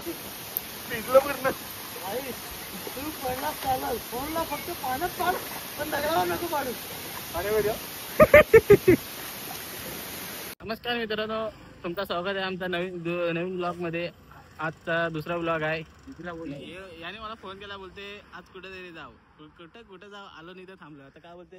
भिजलो पूर्ण. तू पडला चालल फोनला फक्त पाण्यात पाड पण दगडावर नको पाडू. नमस्कार मित्रांनो, तुमचं स्वागत आहे आमचा नवीन ब्लॉग मध्ये. आजचा दुसरा ब्लॉग आहे. याने मला फोन केला, बोलते आज कुठे तरी जाऊ. कुठं जाऊ, आलो नाही तर थांबलो. आता काय बोलते,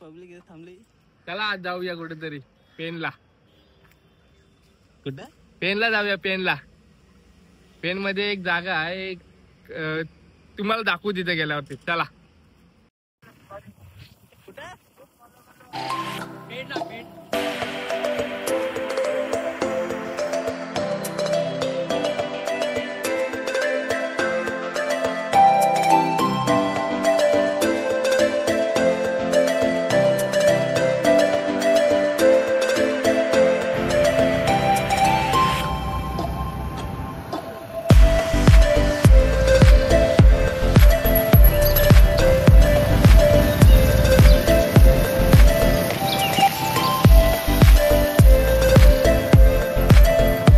पब्लिक इथे थांबली, चला आज जाऊया कुठेतरी पेनला. कुठं पेनला जाऊया. पेन मध्ये एक जागा आहे, तुम्हाला दाखवू तिथे गेल्यावरती. चला. कुठं पेनला पेन.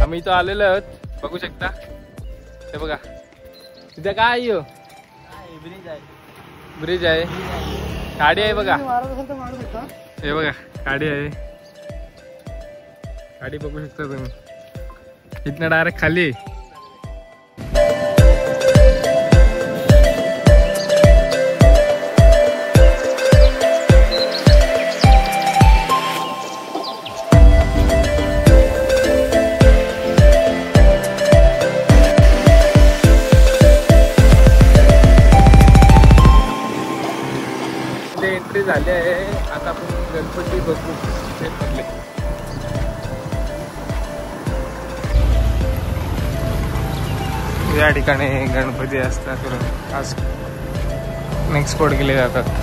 आम्ही इथं आलेलो आहोत, बघू शकता. हे बघा तिथे काय आहे, ब्रिज आहे, गाडी आहे बघा. हे बघा गाडी आहे, गाडी बघू शकता तुम्ही. इथनं डायरेक्ट खाली. एंट्री झाली आहे. आता आपण गणपती बघू. या ठिकाणी गणपती असतात. आज नेक्स्ट स्पॉट केले जातात.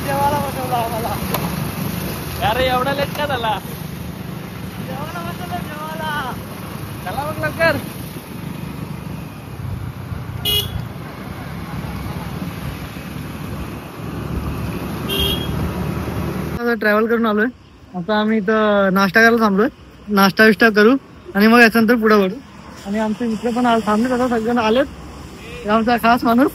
जेवायला बसवला आम्हाला. अरे एवढा लेट का झाला? जेवायला बसवलं जेवायला. चला मग लवकर. ट्रॅव्हल करून आलोय. आता आम्ही इथं नाश्ता करायला थांबलोय. नाश्ता विष्टा करू आणि मग याच्यानंतर पुढे वळू. आणि आमचे मित्र पण आज थांबले. आता सगळ्यांना आलेत. आमचा खास माणूस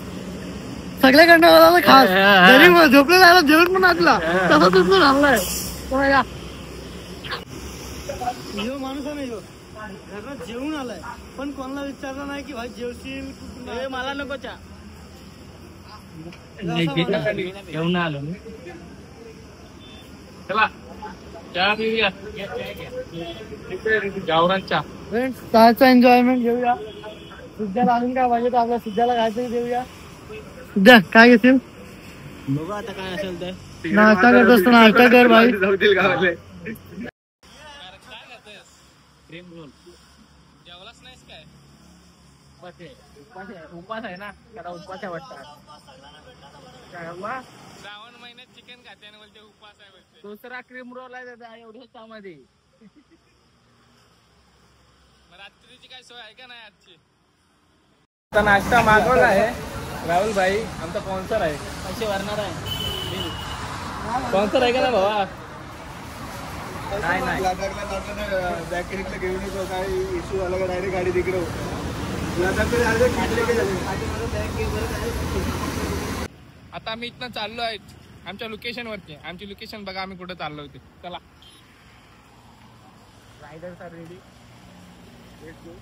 सगळ्याकडनं खास. जरी झोपलं जायला जेवण पण आटला तसा तुमचं झालाय. माणूस नाही घरात जेवून आलाय पण कोणाला विचारलं नाही की भाई जेवशील. मला नको चहा. जेवण आलो. चला चहा पिऊया. गावरान चहा. चहाचा एन्जॉयमेंट घेऊया. सिद्ध्याला अजून काय पाहिजे तर आपल्या सिद्ध्याला काहीतरी देऊया. सिद्ध्या काय घेशील? बघू आता काय असेल तर. नाश्ता करत असतो. नाश्ता कर भाई. जाऊतील गावाले. क्रीम रोल जेवलाच नाहीस काय? उपास आहे ना, त्याला उपास आहे वाटतं. श्रावण महिन्यात चिकन खाते आणि बोलते उपास आहे बोलते. दुसरा क्रीम रोल आहे त्याचा एवढ्या मध्ये. रात्रीची काय सोय आहे का नाही आजची? आता नाश्ता मागवला आहे राहुल भाई, आमचा स्पॉन्सर आहे. पैसे भरणार आहे. स्पॉन्सर आहे का ना भावा? नाही घेऊन येतो. काय इश्यू झाला का डायरेक्ट गाडी तिकडे. आता आम्ही इथनं चाललो आहे आमच्या लोकेशन वरती. आमची लोकेशन बघा आम्ही कुठे चाललो होते. चला. Riders are ready. Let's go.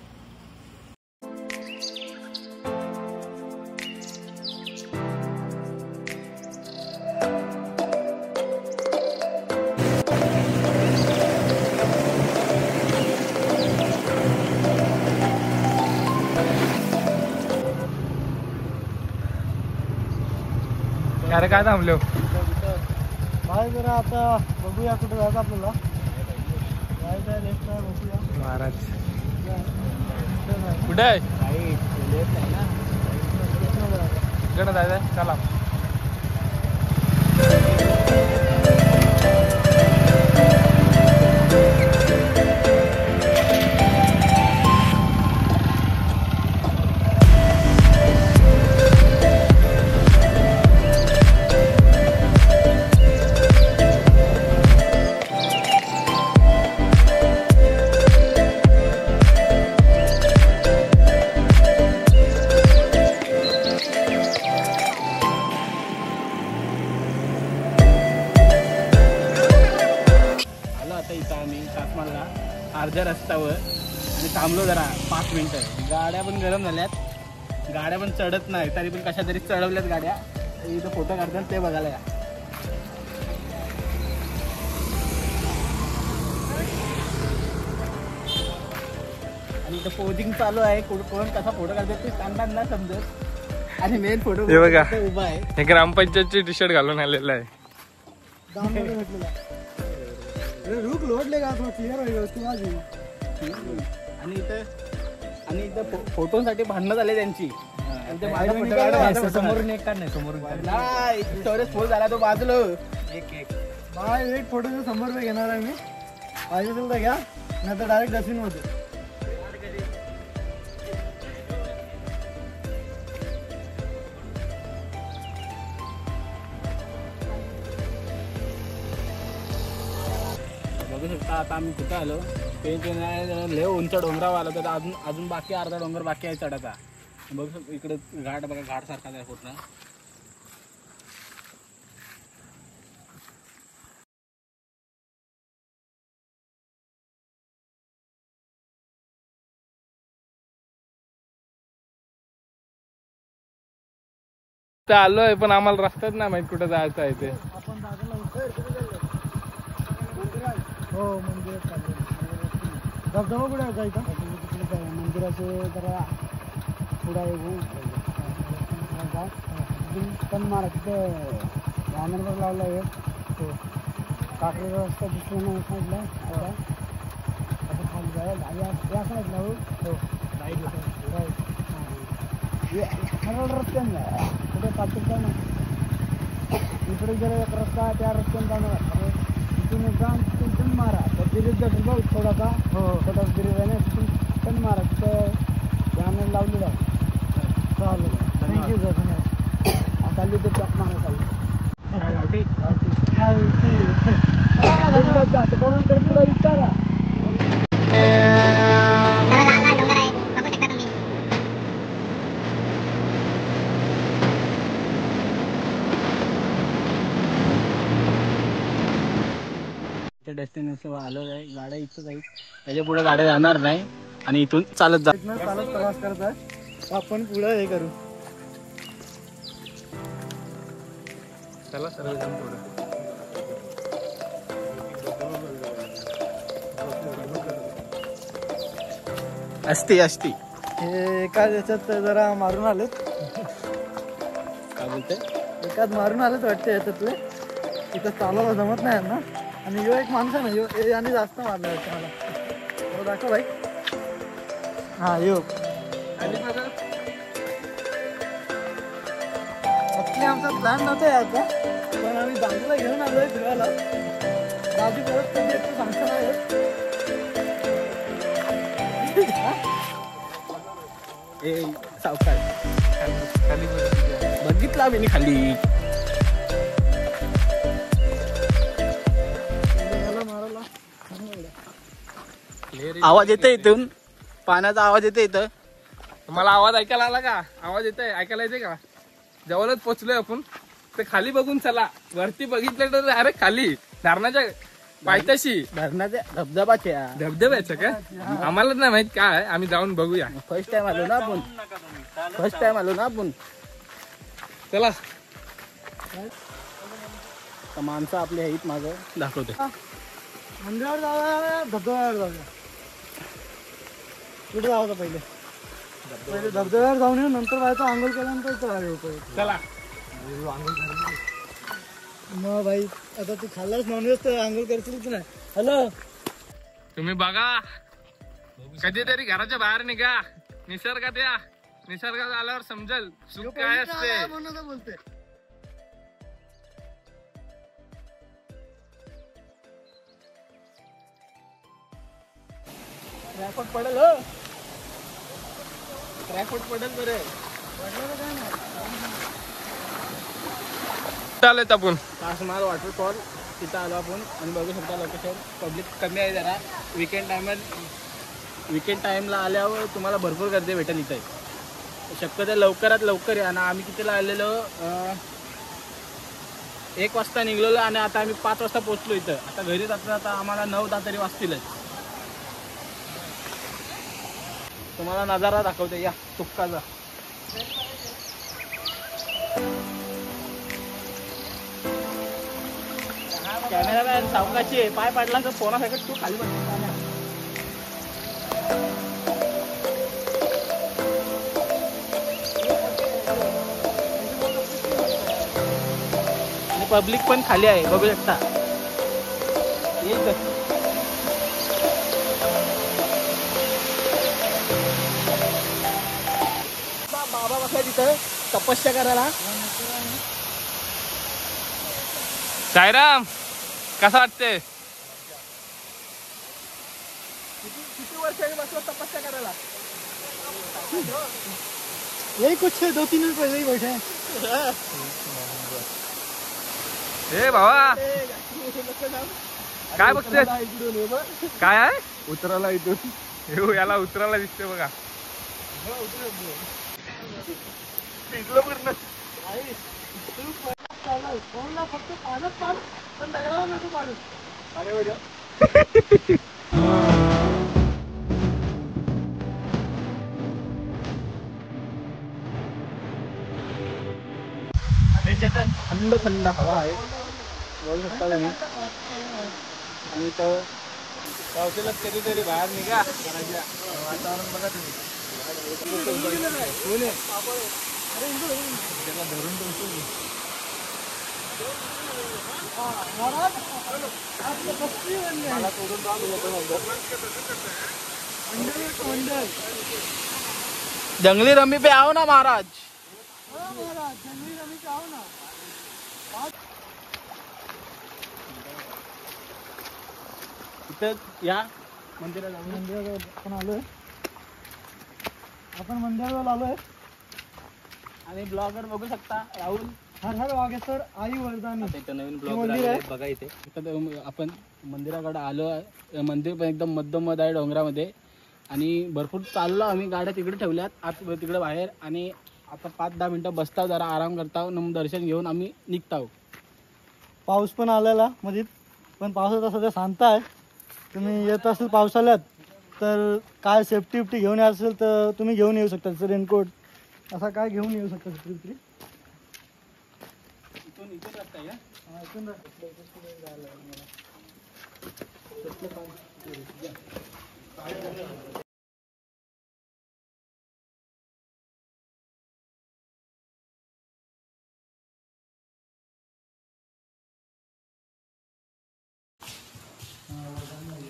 अरे काय थांबलो बाय जरा आता बघूया कुठं जायचं आपल्याला. जायचं आहे लेफ्ट आहे बघूया. महाराज कुठे आहे इकडे जायचं चला. अर्ध्या रस्त्यावर आणि थांबलो जरा 5 मिनिटं. गाड्या पण गरम झाल्यात, गाड्या पण चढत नाही, तरी पण कशा तरी चढवल्यात गाड्या. इथं फोटो काढतात ते बघायला या. आणि इथं पोजिंग चालू आहे. कोण कसा फोटो काढतात ते सांगतात ना समजत. आणि मेन फोटो बघा उभा आहे हे ग्रामपंचायतचे टी शर्ट घालून आलेलं आहे. रुक लोटले का क्लिअर होईल तू आज. आणि इथं फोटोसाठी भांडणं झाले त्यांची. समोरून एक काढ नाही समोरून स्टोरेज फुल झाला तो बाजूला. बाय एक फोटोचे 100 रुपये घेणार आहे मी. पाहिजे असेल तर घ्या, नाही तर डायरेक्ट डस्टबिन मध्ये. बघू शकता आता आम्ही कुठं आलो. ते लय उंच डोंगरावर आलो तर अजून बाकी अर्धा डोंगर बाकी आहे चढायचा. बघू शकतो इकडे घाट बघा, घाट सारखाच आहे पूर्ण. आलोय पण आम्हाला रस्ताच नाही माहित कुठं जायचं आहे ते. आपण हो मंदिर धबधबा कुठे आहे का मंदिराचे जरा पुढे पण मारा तिथं बॅनरवर लावला आहे. काकडीचा रस्ता दुसऱ्या साईडला आता खाली जायला या साईडला हो राईटला सरळ रस्त्याने कुठे पाठवत ना इकडे जर एक रस्ता आहे त्या रस्त्याने जाणार. तिथून एकदम तिथून मारा तर गिरीज जातील बघ थोडासा छोटा गिरीज आहे ना तिथून पण मारा तिथं बॅनर लावलेलं आहे. चालेल थँक्यू सर. खाली ते चॉक मारा चालू म्हणून तर तुला विचारा. डेस्टिनेशन आलो आहे. गाड्या इथं जाईल, त्याच्या पुढे गाड्या जाणार नाही आणि इथून चालत जा. चालत प्रवास करताय आपण पुढे हे करू. चला सर्वजण पुढे. असती हे एका याच्यात जरा मारून आलेत. काय बोलते एकाच मारून आलेत वाटते याच्यातले. इथं चालायला जमत नाही ना. आणि यो एक माणूस आहे ना यो याने जास्त मारला वाटतं मला. हो दाखव भाई. हा यो ऍक्च्युली आमचा प्लॅन नव्हता याचा, पण आम्ही दादूला घेऊन आलोय फिरायला. दादू परत कधी येतो सांगतो नाही. सावकाश बघितला मी खाली. आवाज येतोय इथून, पाण्याचा आवाज येतोय इथं. तुम्हाला आवाज ऐकायला आला का? आवाज येतोय, ऐकायला येते का? जवळच पोचलोय आपण. ते खाली बघून चला. वरती बघितलं तर अरे खाली धरणाच्या पायथ्याशी धरणाच्या धबधब्याच्या का आम्हाला नाही माहित काय. आम्ही जाऊन बघूया. फर्स्ट टाइम आलो ना आपण. चला माणसं आपली आहेत मागं दाखवते. मंदिरावर जाऊया धबधब्यावर जाऊया. कुठे जावं पहिले धबधब्यावर जाऊन येऊ, नंतर व्हायचं आंघोळ केल्यानंतर चला मग भाई आता तू खाल्लास नॉनव्हेज तर आंघोळ करशील की नाही. हॅलो तुम्ही बघा कधीतरी घराच्या बाहेर निघा, निसर्गात या. निसर्गात आल्यावर समजेल सुख काय असते. म्हणून बोलते ट्रॅफिक पडेल हो, ट्रॅफिक पडेल बरे. चालेल आपण कासमाल वॉटरफॉल तिथं आलो आपण आणि बघू शकता लोकेशन. पब्लिक कमी आहे जरा. विकेंड टाईमला आल्यावर तुम्हाला भरपूर गर्दी भेटेल इथे. शक्यतो लवकरात लवकर या. आणि आम्ही कितीला आलेलो 1 वाजता निघलेलो आणि आता आम्ही 5 वाजता पोहोचलो इथं. आता घरी जाता आम्हाला 9-10 तरी वाजतीलच. तुम्हाला नजारा दाखवते या तुक्काचा. कॅमेरामॅन सावकाशी आहे, पाय पडला तर फोनासकट तू खाली बस. आणि पब्लिक पण खाली आहे बघू शकता. येईल बाबा बसला तिथं तपस्या करायला. साईराम कसा वाटते? किती वर्षांनी बसलो तपस्या करायला. यही कुछ 2-3 दिन पहले ही बैठे हैं. हे भावा काय बघते? काय आहे? उतराला इथून याला उतरायला दिसते बघा. फक्त पाण्यात पाड पण दगडाला नको पाडू. थंड थंड हवा आहे बघू शकता तुम्ही. आणि तर पावसाळ्यात कधीतरी बाहेर निघा. वातावरण बघा तुम्ही. जंगली रमी पे आओ ना महाराज. इथं या मंदिरात आपण आलोय. आपण मंदिराजवळ आलोय आणि ब्लॉगर बघू शकता राहुल. हर हर वागेश्वर आई वरदानी. इथं नवीन मंदिर ब्लॉगर आहे. बघा इथे. इथं आपण मंदिराकडे आलो. मंदिर पण एकदम मध्यम आहे डोंगरामध्ये. आणि भरपूर चाललो आम्ही. गाड्या तिकडे ठेवल्यात आत तिकडे बाहेर. आणि आता 5-10 मिनटं बसताव जरा आराम करताव. दर्शन घेऊन आम्ही निघताव. पाऊस पण आलेला मध्ये पण पावसाचा सध्या शांत आहे. तुम्ही येत असेल पावसाळ्यात तर काय सेफ्टी विफ्टी घेऊन यायचं असेल तर तुम्ही घेऊन येऊ शकता. जसं रेनकोट असा काय घेऊन येऊ शकता. इथून रस्ता आहे. इथून जायला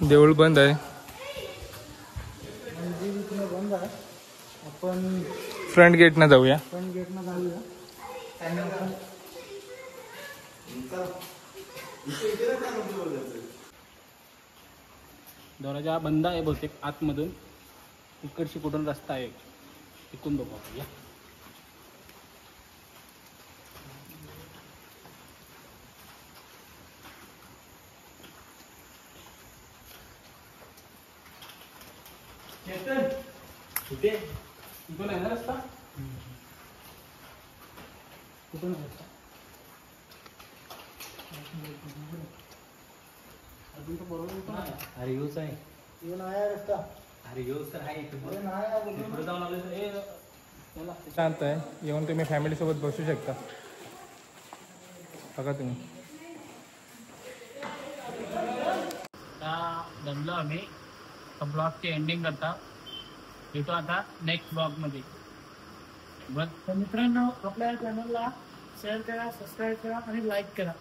देऊळ बंद आहे. मंदिर इथून बंद आहे. आपण फ्रंट गेट न जाऊया. फ्रंट गेटनं जाऊया. आणि आपण दरवाजा बंद आहे बहुतेक आतमधून. इकडची कुठून रस्ता आहे तिकडून बघू आपण. या कुठे इथून आहे ना रस्ता. कुठून आहे रस्ता? अजून तर बरोबर इथून आहे. अरे यूज आहे. येऊन आहे रस्ता. अरे यूज तर आहे. अरे नाही आहे बघून. पुढे जाऊन आले तर चला. शांत आहे. येऊन तुम्ही फॅमिली सोबत बसू शकता. बघा तुम्ही. आता जमलो आम्ही. ब्लॉगची एंडिंग करता. भेटू आता नेक्स्ट ब्लॉग मध्ये. बस तर मित्रांनो आपल्या चॅनलला शेअर करा, सबस्क्राईब करा आणि लाईक करा.